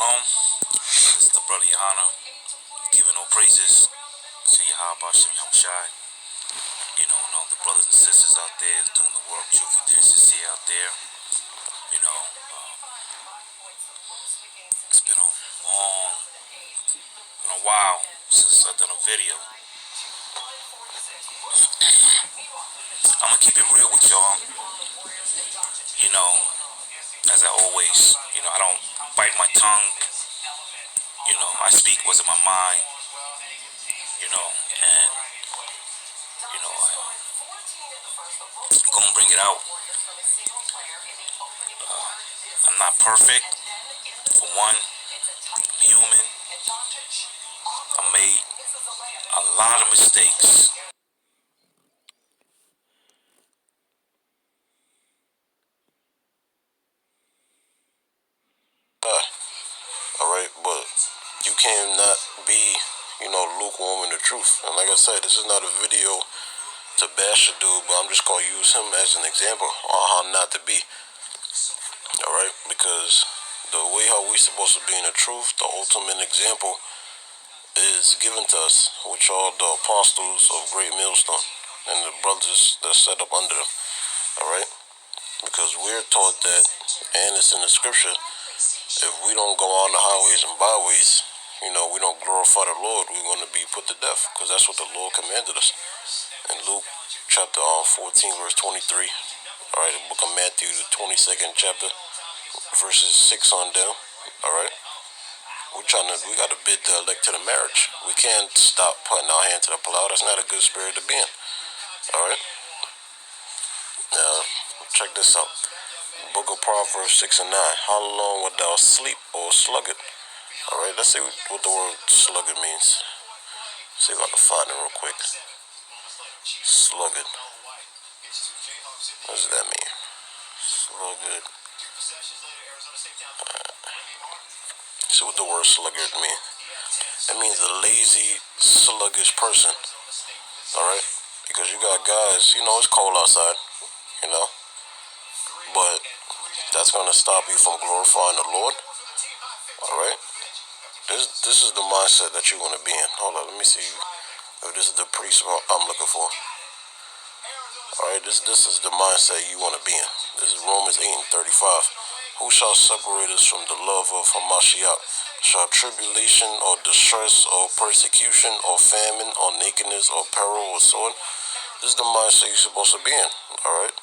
Shalom. This is the brother Yahawaah giving all praises to Yahawashi, Yahawashi. You know, and all the brothers and sisters out there doing the work, truth and decency out there. You know, it's been a while since I've done a video. I'm gonna keep it real with y'all. You know, as I always, I don't bite my tongue. You know, I speak what's in my mind. And I'm gonna bring it out. I'm not perfect. For one, I'm human. I made a lot of mistakes. Alright, but you cannot be, lukewarm in the truth. And like I said, this is not a video to bash a dude, but I'm just gonna use him as an example on how not to be. Alright, because the way how we supposed to be in the truth, the ultimate example is given to us, which are the apostles of Great Millstone and the brothers that set up under them. Alright? Because we're taught that, and it's in the scripture, if we don't go on the highways and byways, we don't glorify the Lord, we're going to be put to death, because that's what the Lord commanded us. In Luke chapter 14, verse 23, alright, the book of Matthew, the 22nd chapter, verses 6 on down, alright, we got to bid the elect to the marriage. We can't stop putting our hand to the plow. That's not a good spirit to be in, alright. Now, check this out. Book of Proverbs 6 and 9. How long wilt thou sleep, or sluggard? Alright, let's see what the word sluggard means. See if I can find it real quick. Sluggard. What does that mean? Sluggard. See what the word sluggard means. It means a lazy, sluggish person. Alright? Because you got guys, it's cold outside, but that's going to stop you from glorifying the Lord. Alright? This is the mindset that you want to be in. Hold on, let me see if this is the priest I'm looking for. Alright, this is the mindset you want to be in. This is Romans 8 and 35. Who shall separate us from the love of Hamashiach? Shall tribulation or distress or persecution or famine or nakedness or peril or sword? This is the mindset you're supposed to be in. Alright?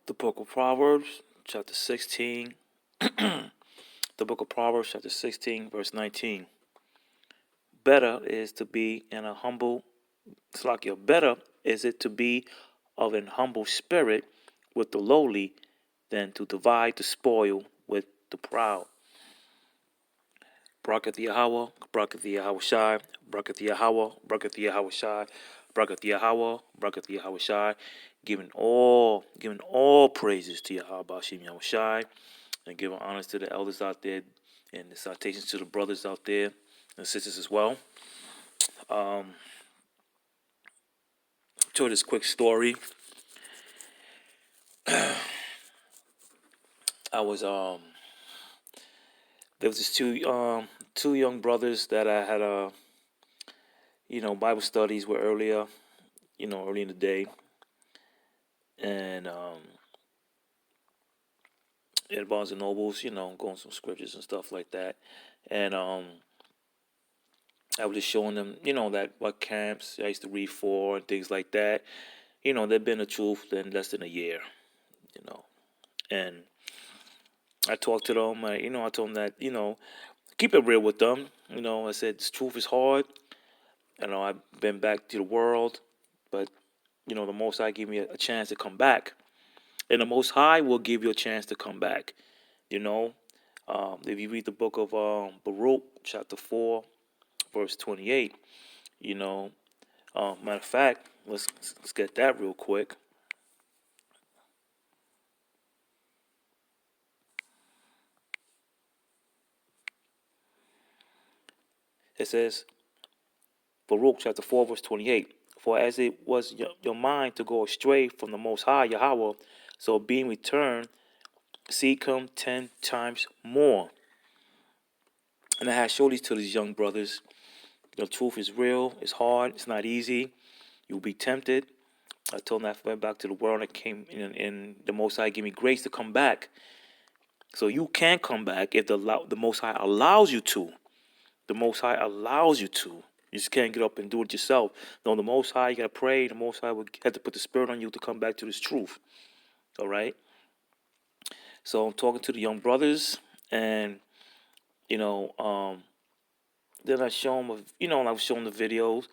The book of Proverbs, chapter 16. The book of Proverbs, chapter 16, verse 19. Better is to be in a humble, better is it to be of an humble spirit with the lowly than to divide the spoil with the proud. Bracket the Yahawah, bracket the Yahawashi, bracket the Yahawah, bracket the Yahawashi, bracket the Yahawah, bracket the Yahawashi, giving all praises to Yahawashi, Yahawashi, and giving honors to the elders out there, and the citations to the brothers out there and sisters as well. To this quick story, I was there was just two young brothers that I had Bible studies with earlier, early in the day, and at Barnes and Nobles, going some scriptures and stuff like that, and I was just showing them, that what camps I used to read for and things like that. They've been the truth in less than a year, and I talked to them. I told them that, keep it real with them. I said this truth is hard. I've been back to the world, but the Most High gave me a chance to come back, and the Most High will give you a chance to come back. If you read the book of Baruch, chapter 4, verse 28, matter of fact, let's get that real quick. It says, Baruch chapter 4, verse 28, for as it was your mind to go astray from the Most High, Yahawah, So being returned, see come 10 times more. And I had showed these to these young brothers. The truth is real. It's hard. It's not easy. You'll be tempted. I told them I went back to the world and came in, and the Most High gave me grace to come back. So you can come back if the Most High allows you to. The Most High allows you to. You just can't get up and do it yourself. No, the Most High, you got to pray. The Most High will have to put the Spirit on you to come back to this truth. All right? So I'm talking to the young brothers, and, you know, then I show them, I was showing the videos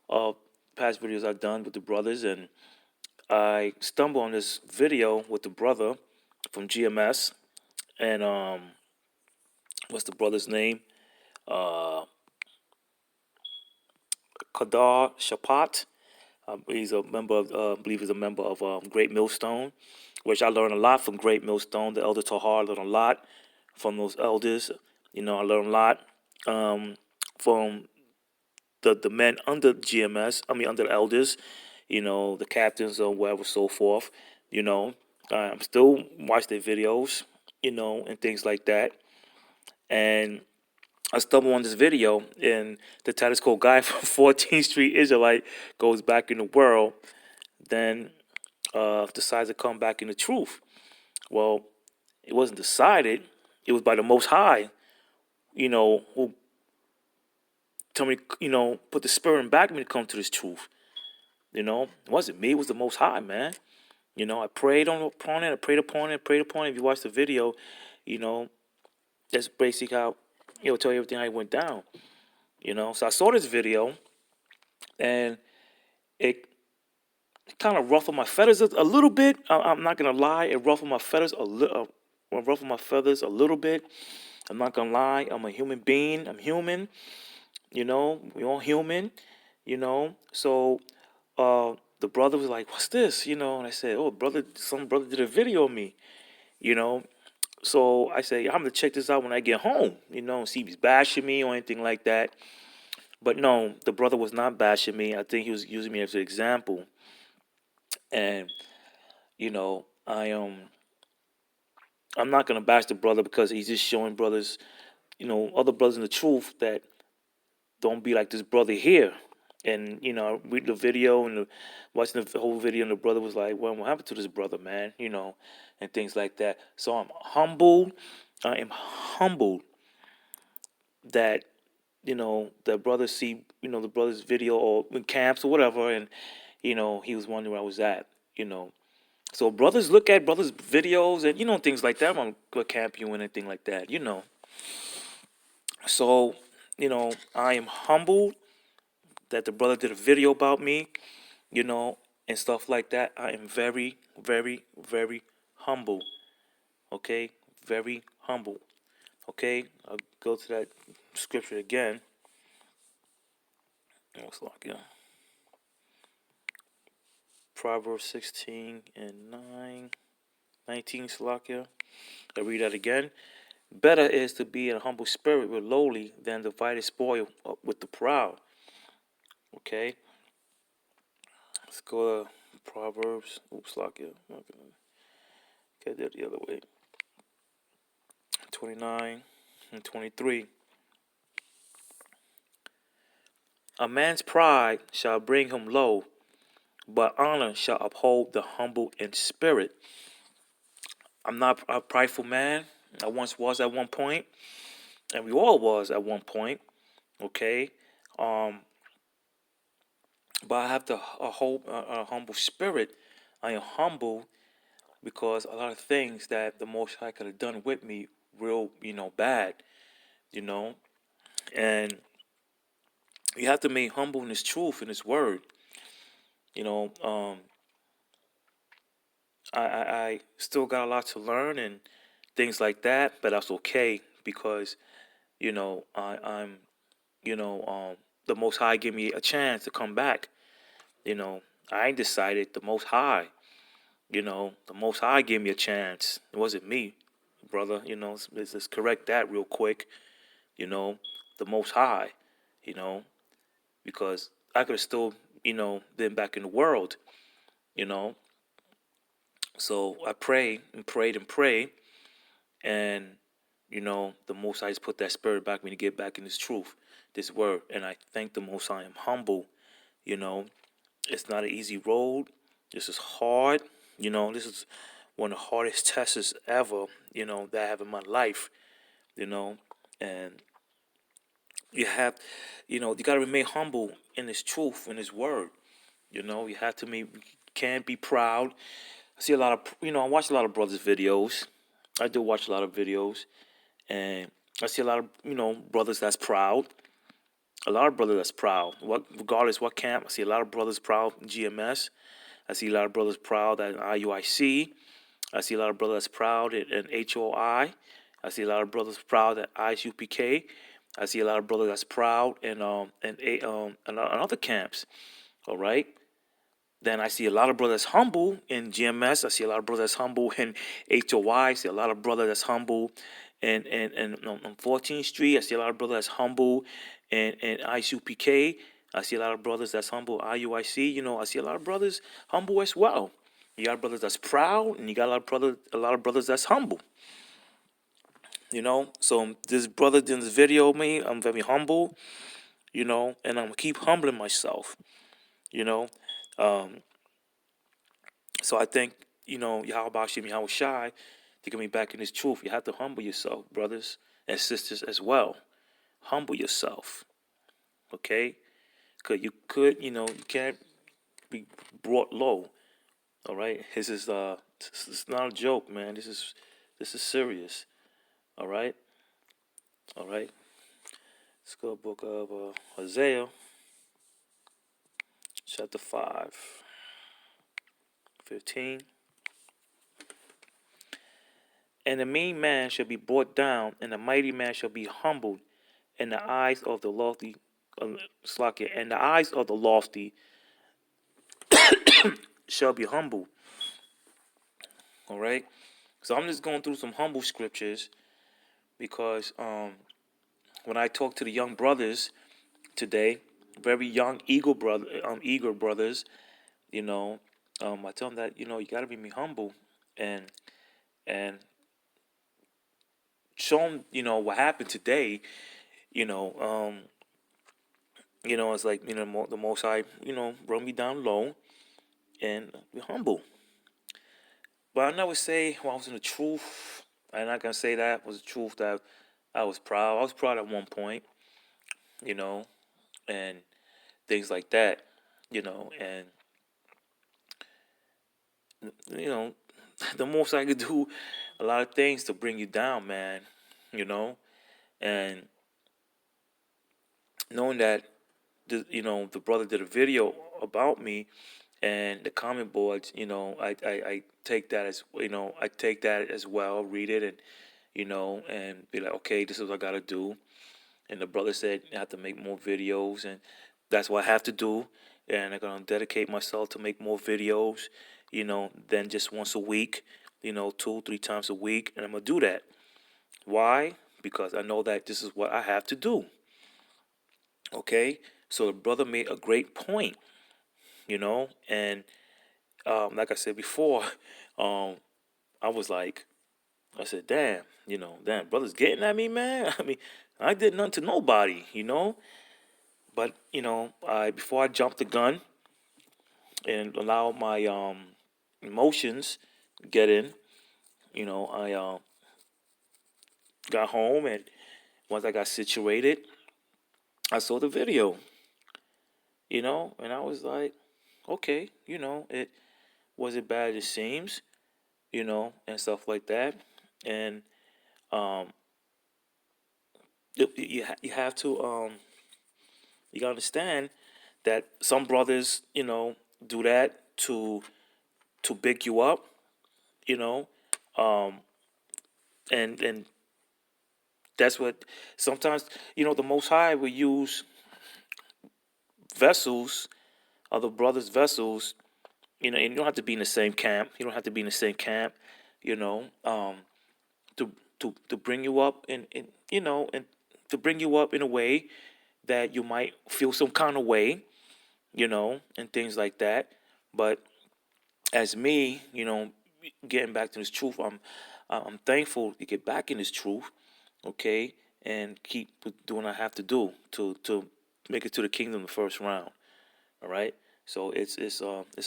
of past videos I've done with the brothers, and I stumbled on this video with the brother from GMS, and what's the brother's name? Kadar Shapat. He's a member of, I believe he's a member of Great Millstone, which I learned a lot from Great Millstone. The Elder Tahar learned a lot from those elders. I learned a lot from the men under GMS. I mean, under the elders. The captains or whatever, so forth. I'm still watch their videos. And things like that. And I stumbled on this video, and the title is called "Guy from 14th Street Israelite Goes Back in the World, then decides to come back in the truth." Well, it wasn't decided; it was by the Most High, who told me, put the spirit in back of me to come to this truth. It wasn't me; it was the Most High, man. I prayed upon it, I prayed upon it, prayed upon it. If you watch the video, that's basically how it'll tell you everything how it went down. So I saw this video, and it kind of ruffled my feathers a little bit. I'm not gonna lie, it ruffled my feathers a little. Ruffled my feathers a little bit. I'm not gonna lie. I'm a human being. I'm human. We all human. So the brother was like, "What's this?" And I said, "Oh, brother, some brother did a video of me." So I said, "I'm gonna check this out when I get home." And see if he's bashing me or anything like that. But no, the brother was not bashing me. I think he was using me as an example. And I'm not gonna bash the brother because he's just showing brothers, other brothers in the truth that don't be like this brother here. And I read the video and watching the whole video, and the brother was like, "Well, what happened to this brother, man?" And things like that. So I'm humbled. I am humbled that the brothers see the brother's video or in camps or whatever, and he was wondering where I was at. So brothers look at brothers' videos and things like that. I'm gonna go camp you and anything like that. So I am humbled that the brother did a video about me. And stuff like that. I am very, very, very humble. Okay, very humble. Okay, I'll go to that scripture again. Looks like Proverbs 16 and 19, Salakia. I'll read that again. Better is to be in a humble spirit with lowly than divided spoil with the proud. Okay. Let's go to Proverbs. Oops, Salakia. Okay, that the other way. 29 and 23. A man's pride shall bring him low, but honor shall uphold the humble in spirit. I'm not a prideful man. I once was at one point, and we all was at one point. Okay, but I have a humble spirit. I am humble because a lot of things that the Most High could have done with me, real, bad, and you have to remain humble in His truth in His word. You know, um, I still got a lot to learn and things like that, but that's okay because I'm the Most High give me a chance to come back. I ain't decided. The Most High, the Most High gave me a chance. It wasn't me, brother. Let's correct that real quick. The Most High, you know, because I could have still been back in the world, you know. So I pray and prayed and prayed, and the Most High has put that spirit back in me to get back in this truth, this word, and I thank the Most High. I'm humble. You know, it's not an easy road. This is hard. This is one of the hardest tests ever. That I have in my life. And you got to remain humble in this truth, in this word. You have to can't be proud. I see a lot of, I watch a lot of brothers' videos. I do watch a lot of videos, and I see a lot of, brothers that's proud. A lot of brothers that's proud. Regardless what camp, I see a lot of brothers proud in GMS. I see a lot of brothers proud at IUIC. I see a lot of brothers proud in HOI. I see a lot of brothers proud at ISUPK. I see a lot of brothers that's proud in other camps. All right. Then I see a lot of brothers humble in GMS. I see a lot of brothers humble in HOI. I see a lot of brothers that's humble on 14th Street. I see a lot of brothers that's humble in ISUPK. I see a lot of brothers that's humble IUIC. I see a lot of brothers humble as well. You got brothers that's proud, and you got a lot of brothers that's humble. So this brother in this video, me, I'm very humble. And I'm gonna keep humbling myself. You know, um, So I think, Yahawashi, Yahawashi, to get me back in this truth, you have to humble yourself, brothers and sisters as well. Humble yourself, okay? Because you can't be brought low, all right? This is not a joke, man. This is serious, all right? All right? Let's go book of Isaiah, chapter 5, 15. And the mean man shall be brought down, and the mighty man shall be humbled, and the eyes of the lofty, and the eyes of the lofty shall be humbled. All right. So I'm just going through some humble scriptures because when I talk to the young brothers today, very young eager brothers, I tell them that you got to be humble and and show them what happened today. You know, um, it's like the Most High brought me down low and be humble. But I never say I was in the truth. I'm not gonna say that was the truth that I was proud. I was proud at one point, you know, and things like that, and you know, the most I could do a lot of things to bring you down, man, you know, and knowing that the brother did a video about me and the comment boards, I take that as I take that as well, read it and and be like, okay, this is what I gotta do. And the brother said I have to make more videos, and that's what I have to do. And I'm gonna dedicate myself to make more videos, than just once a week, 2-3 times a week, and I'm gonna do that. Why? Because I know that this is what I have to do. Okay, so the brother made a great point, and like I said before, um, I was like, I said, damn, brother's getting at me, man. I mean, I did nothing to nobody. But I before I jumped the gun and allow my emotions get in, I got home, and once I got situated, I saw the video, and I was like, okay, it wasn't bad as it seems, and stuff like that, and um, you have to you gotta understand that some brothers, do that to big you up, you know, um, and that's what sometimes the Most High will use vessels, other brothers' vessels, and you don't have to be in the same camp. You don't have to be in the same camp, you know, um, to bring you up and to bring you up in a way that you might feel some kind of way, and things like that. But as me, getting back to this truth. I'm thankful to get back in this truth, okay, and keep doing what I have to do to make it to the kingdom the first round. All right. So it's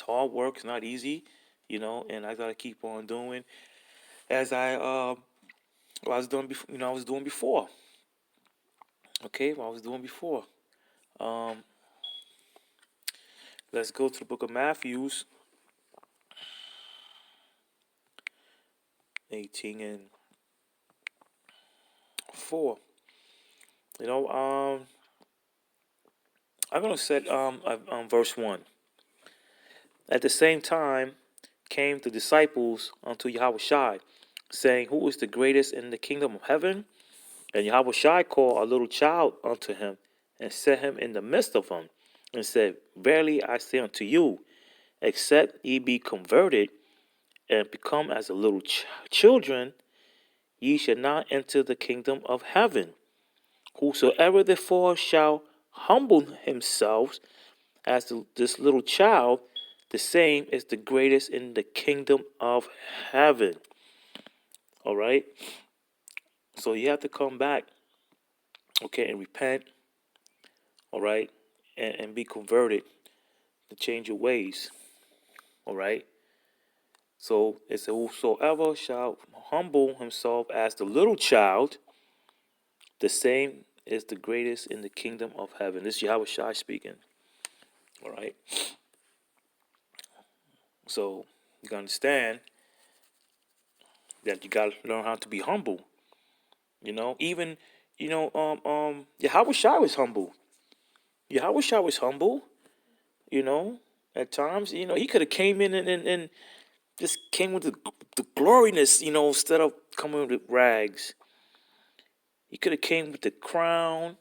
hard work. It's not easy, and I gotta keep on doing as I was doing before. I was doing before. Okay, what I was doing before. Um, let's go to the book of Matthews, 18:4. You know, I'm gonna set verse 1. At the same time came the disciples unto Yahawashi, saying, Who is the greatest in the kingdom of heaven? And Yahawashi called a little child unto him, and set him in the midst of them, and said, Verily I say unto you, except ye be converted, and become as a little children, ye shall not enter the kingdom of heaven. Whosoever therefore shall humble himself as this little child, the same is the greatest in the kingdom of heaven. All right. So you have to come back, okay, and repent, all right, and be converted to change your ways, all right. So it says, Whosoever shall humble himself as the little child, the same is the greatest in the kingdom of heaven. This is Yahawashi speaking, all right. So you can understand that you got to learn how to be humble. Even Yahawashi was humble. Yahawashi was humble. You know, at times, he could have came in and just came with the gloriness. Instead of coming with rags, he could have came with the crown,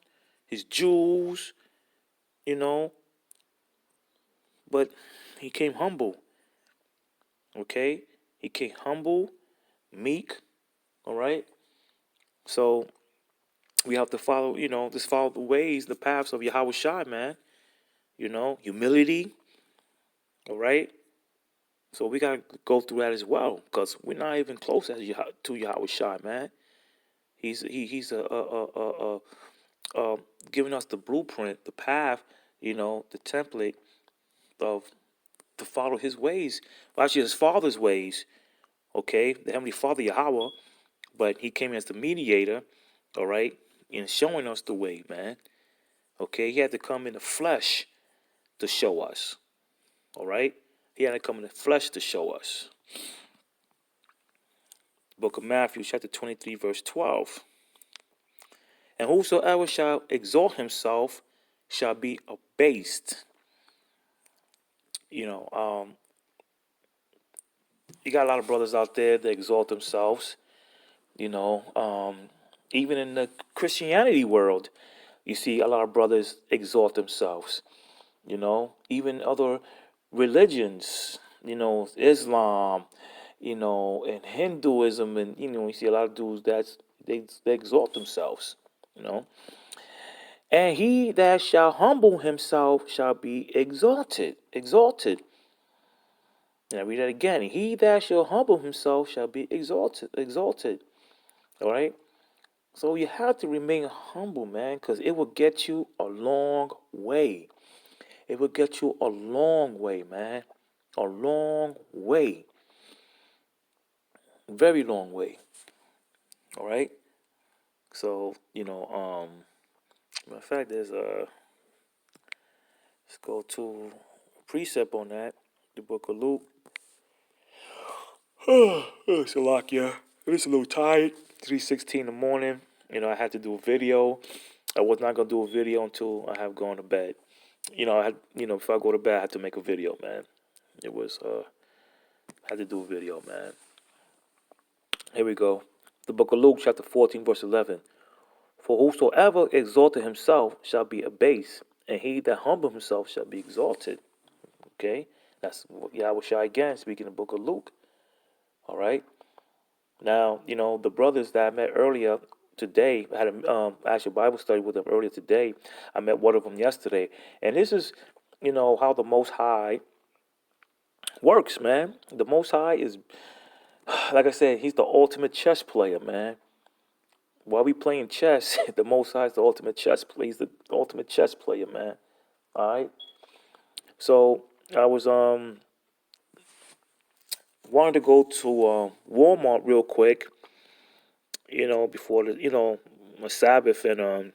his jewels. You know, but he came humble. Okay, he came humble, meek. All right, so we have to follow. Just follow the ways, the paths of Yahawashi, man. Humility. All right. So we gotta go through that as well, because we're not even close as to Yahawashi, man. He's giving us the blueprint, the path, the template of to follow his ways. Well, actually, his father's ways. Okay, the heavenly Father Yahawah, but he came as the mediator. All right, and showing us the way, man. Okay, he had to come in the flesh to show us. All right, he had to come in the flesh to show us. Book of Matthew, chapter 23, verse 12. And whosoever shall exalt himself shall be abased. You got a lot of brothers out there that exalt themselves. Even in the Christianity world, you see a lot of brothers exalt themselves. Even other religions, Islam, and Hinduism, and you see a lot of dudes they exalt themselves. And he that shall humble himself shall be exalted. Exalted. And I read that again. He that shall humble himself shall be exalted. Exalted. All right. So you have to remain humble, man, because it will get you a long way. It will get you a long way, man. A long way. Very long way. All right. So matter of fact, there's a let's go to a precept on that. The book of Luke. It's a lot, yeah. I'm just a little tired. 3:16 in the morning. I had to do a video. I was not gonna do a video until I have gone to bed. Before I go to bed, I had to make a video, man. It was I had to do a video, man. Here we go. The book of Luke, chapter 14, verse 11. For whosoever exalted himself shall be abased, and he that humbled himself shall be exalted. Okay, that's Yahawashi again speaking in the book of Luke. All right. Now, the brothers that I met earlier today, I had actual Bible study with them earlier today. I met one of them yesterday. And this is, how the Most High works, man. The Most High is like I said, he's the ultimate chess player, man. While we playing chess, the Most High is the ultimate chess player. He's the ultimate chess player, man. All right. So I was wanted to go to Walmart real quick, before the my Sabbath, and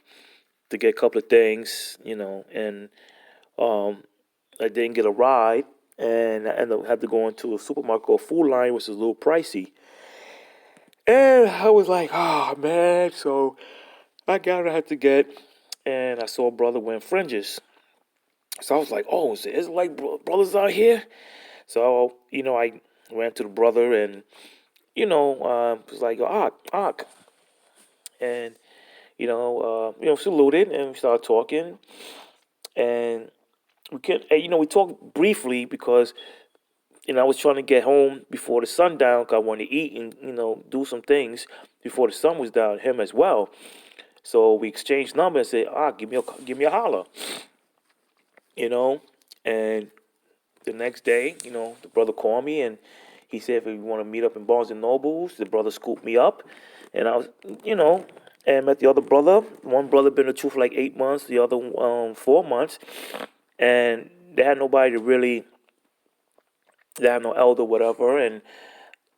to get a couple of things, and um I didn't get a ride, and I ended up had to go into a supermarket or food line, which is a little pricey. And I was like, oh man, so I got what I had to get, and I saw a brother wearing fringes. So I was like, oh, is there Israelite brothers out here? So, I ran to the brother and, was like, Ak. And, saluted and we started talking. And we talked briefly because, I was trying to get home before the sun down because I wanted to eat and, do some things before the sun was down, him as well. So we exchanged numbers and said, give me a holler, you know. And the next day, the brother called me and he said if we want to meet up in Barnes and Nobles, the brother scooped me up, and I was, and met the other brother. One brother been in the truth for like 8 months, the other 4 months, and they had nobody to really, they had no elder, whatever, and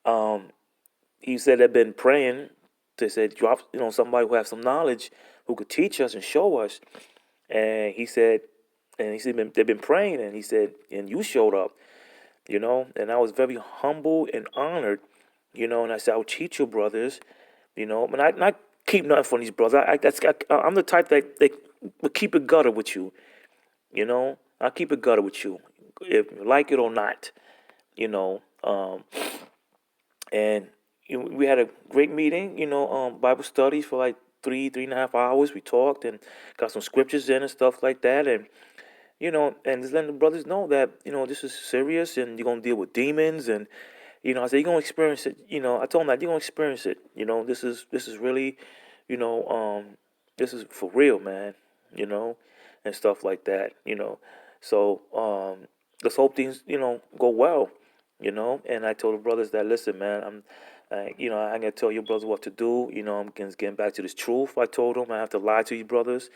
um, he said they've been praying. They said drop, somebody who has some knowledge who could teach us and show us, and he said they've been praying, and he said, and you showed up. And I was very humble and honored, and I said, I'll teach your brothers, and I not keep nothing from these brothers. I'm the type that will keep it gutter with you, I'll keep it gutter with you, if you like it or not, you know. And we had a great meeting, Bible studies for like 3.5 hours. We talked and got some scriptures in and stuff like that, and and just letting the brothers know that, this is serious and you're gonna deal with demons, and I said you're gonna experience it. I told them that you're gonna experience it. This is really, you know, this is for real, man. You know, and stuff like that. So let's hope things go well. And I told the brothers that, listen, man, I ain't gonna tell you brothers what to do. I'm getting back to this truth. I told them I have to lie to you brothers.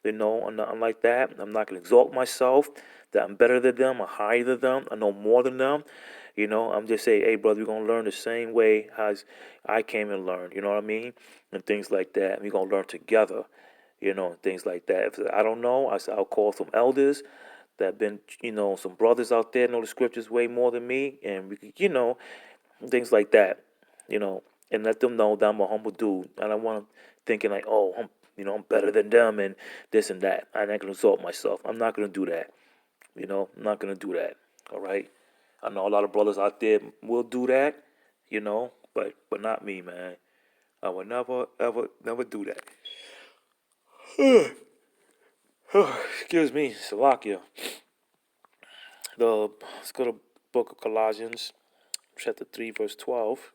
I'm nothing like that. I'm not gonna exalt myself that I'm better than them, I'm higher than them, I know more than them. I'm just saying, hey, brother, we're gonna learn the same way as I came and learned. You know what I mean? And things like that. We're gonna learn together. And things like that. If I don't know, I said I'll call some elders that been, some brothers out there know the scriptures way more than me, and we could, things like that, and let them know that I'm a humble dude. I don't want them thinking like, oh, I'm better than them and this and that. I'm not gonna exalt myself. I'm not gonna do that. I'm not gonna do that. All right. I know a lot of brothers out there will do that, but not me, man. I would never, ever, never do that. Excuse me, Salakia. Let's go to Book of Colossians, chapter 3, verse 12.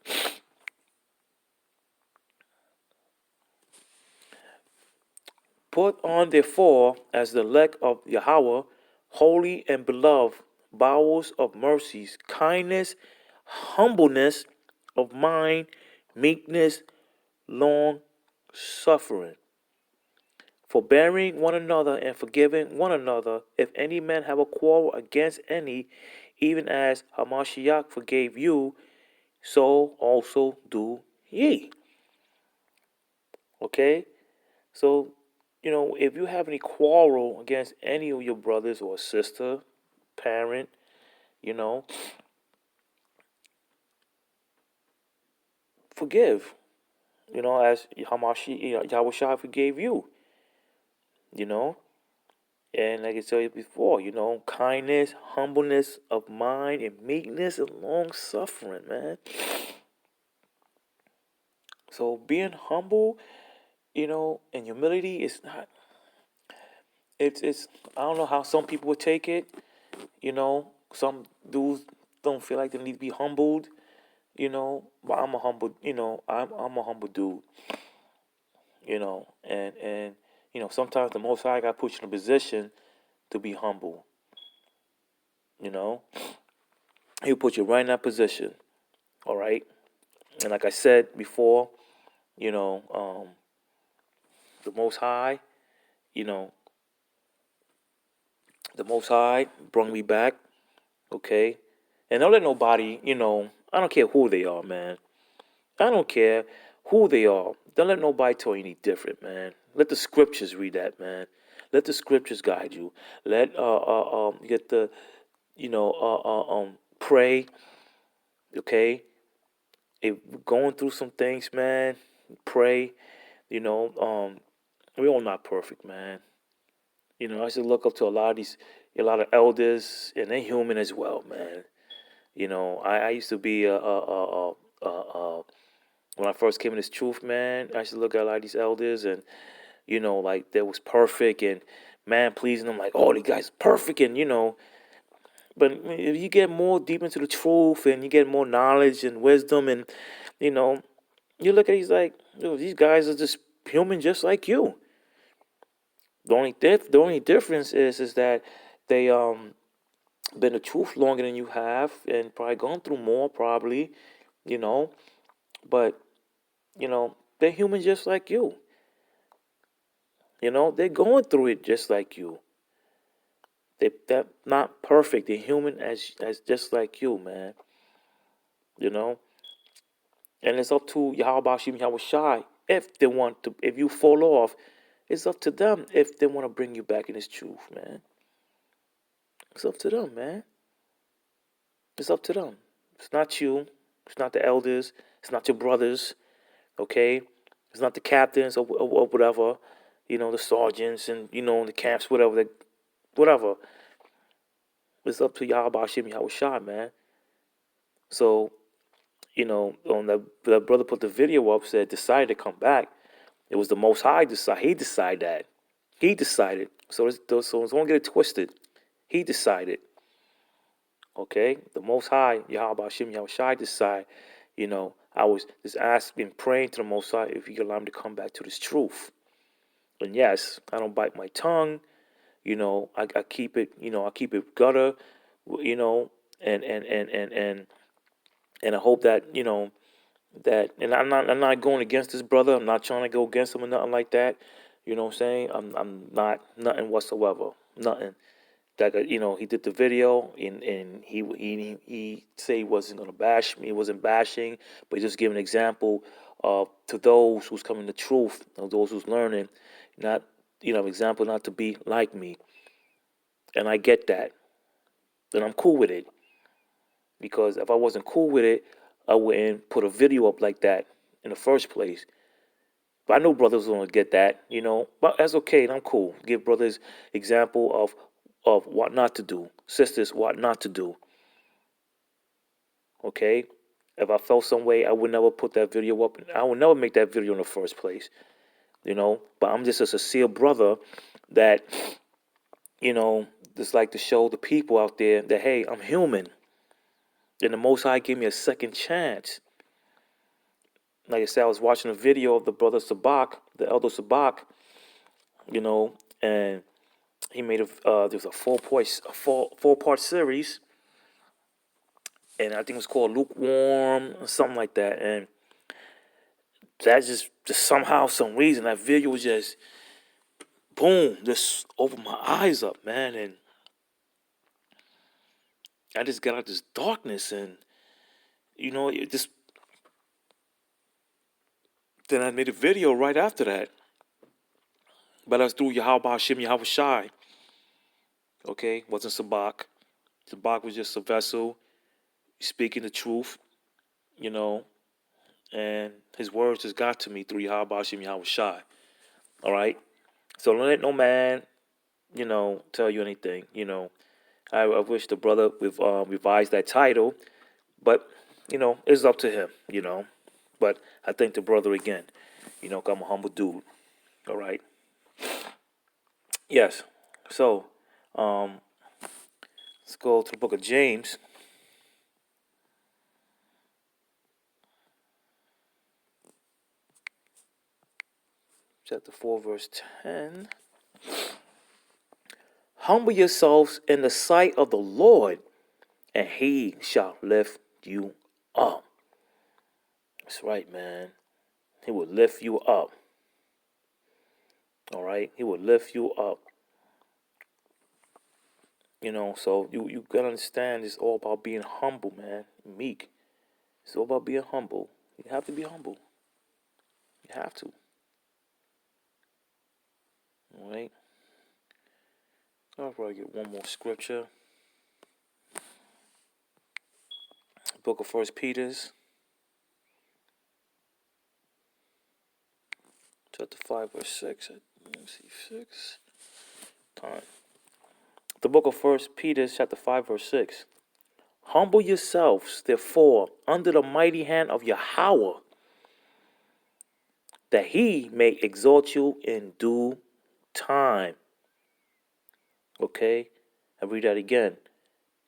Put on therefore as the elect of Yahawah, holy and beloved, bowels of mercies, kindness, humbleness of mind, meekness, long suffering, forbearing one another and forgiving one another, if any man have a quarrel against any, even as Hamashiach forgave you, so also do ye. Okay? So, if you have any quarrel against any of your brothers or sister, parent, you know, forgive. As Yahawashi forgave you, you know. And like I told you before, kindness, humbleness of mind, and meekness and long suffering, man. So being humble, and humility is not. It's. I don't know how some people would take it. Some dudes don't feel like they need to be humbled. But I'm a humble. I'm a humble dude. And sometimes the Most High got put you in a position to be humble. He'll put you right in that position. All right. And like I said before, the Most High, you know, the Most High brought me back, okay? And don't let nobody, I don't care who they are, man. I don't care who they are. Don't let nobody tell you any different, man. Let the scriptures read that, man. Let the scriptures guide you. Let get the, pray, okay? If we're going through some things, man, pray. We all not perfect, man. I used to look up to a lot of elders, and they're human as well, man. I used to be when I first came in this truth, man. I used to look at a lot of these elders, and like they was perfect and man pleasing them, like, oh, these guys perfect, and But if you get more deep into the truth, and you get more knowledge and wisdom, and you know, you look at these like, these guys are just human, just like you. The only difference is that they been the truth longer than you have, and probably gone through more, probably, you know. But they're human just like you. They're going through it just like you. They're not perfect. They're human as just like you, man. You know, and it's up to Yahawashi, Yahawashi, if they want to. If you fall off, it's up to them if they want to bring you back in this truth, man. It's up to them, man. It's up to them. It's not you. It's not the elders. It's not your brothers. Okay. It's not the captains or whatever. The sergeants and the camps, whatever. Whatever. It's up to Yahawashi, Yahawashi, man. So on the brother put the video up, said decided to come back. It was the Most High decide. He decided that. He decided. So don't get it twisted. He decided. Okay, the Most High, Yahweh Shem Yahawashi decide. I was just asking, praying to the Most High if He could allow me to come back to this truth. And yes, I don't bite my tongue. I keep it. I keep it gutter. And I hope that that, and I'm not going against this brother. I'm not trying to go against him or nothing like that. You know what I'm saying? I'm not nothing whatsoever. Nothing. Like he did the video, and he said he wasn't gonna bash me. He wasn't bashing, but he just gave an example to those who's coming to truth, those who's learning, not example not to be like me. And I get that, and I'm cool with it, because if I wasn't cool with it, I wouldn't put a video up like that in the first place. But I know brothers don't get that, But that's okay, and I'm cool. Give brothers example of what not to do. Sisters, what not to do. Okay? If I felt some way, I would never put that video up. I would never make that video in the first place. But I'm just a sincere brother that, just like to show the people out there that, hey, I'm human. And the Most High gave me a second chance. Like I said, I was watching a video of the brother Sabak, the elder Sabak, and he made there's a four-part series, and I think it was called Lukewarm or something like that. And that just somehow, some reason, that video was just boom, just opened my eyes up, man, and I just got out this darkness, and it just then I made a video right after that. But I was through Yahawah Shem Yahawashi. Okay, wasn't Sabak. Sabak was just a vessel speaking the truth, and his words just got to me through Yahawah Shem Yahawashi. All right, so don't let no man, tell you anything. I wish the brother with revised that title, but it's up to him. But I thank the brother again. I'm a humble dude. All right. Yes. So, let's go to the book of James, chapter 4, verse 10. Humble yourselves in the sight of the Lord, and He shall lift you up. That's right, man. He will lift you up. All right? He will lift you up. So you gotta understand it's all about being humble, man. Meek. It's all about being humble. You have to be humble. You have to. All right? I'll probably get one more scripture. Book of First Peter's, chapter 5, verse 6. Let me see, 6. Time. The book of First Peter, chapter 5, verse 6. Humble yourselves, therefore, under the mighty hand of Yahawah, that he may exalt you in due time. Okay? I read that again.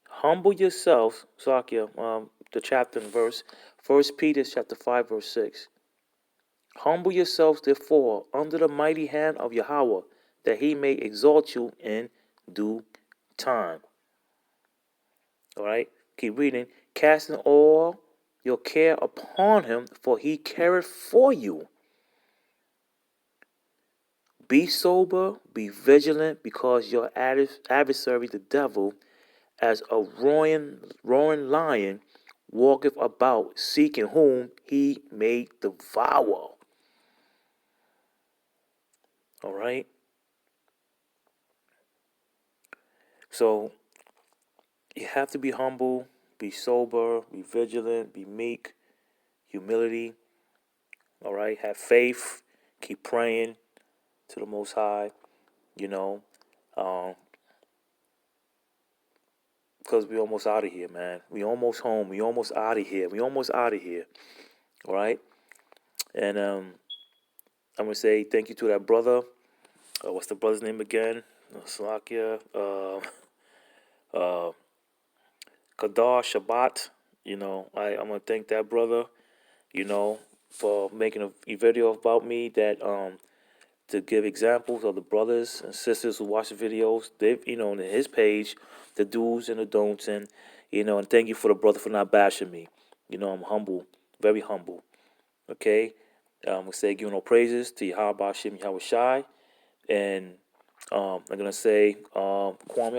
Humble yourselves, Sakia, the chapter and verse, First Peter chapter 5, verse 6. Humble yourselves, therefore, under the mighty hand of Yahawah, that he may exalt you in due time. All right? Keep reading. Casting all your care upon him, for he careth for you. Be sober, be vigilant, because your adversary, the devil, as a roaring lion, walketh about, seeking whom he may devour. All right? So, you have to be humble, be sober, be vigilant, be meek, humility. All right? Have faith, keep praying to the Most High, you know, because we almost out of here, man. We almost home. We almost out of here. We almost out of here. All right? And I'm going to say thank you to that brother. What's the brother's name again? Salakia. Kadar Shabbat. I'm going to thank that brother, for making a video about me that to give examples of the brothers and sisters who watch the videos. They've, on his page, the do's and the don'ts, and thank you for the brother for not bashing me. I'm humble, very humble. Okay, I'm gonna say giving all praises to Yahawashi, Yahawashi, and I'm gonna say Kwame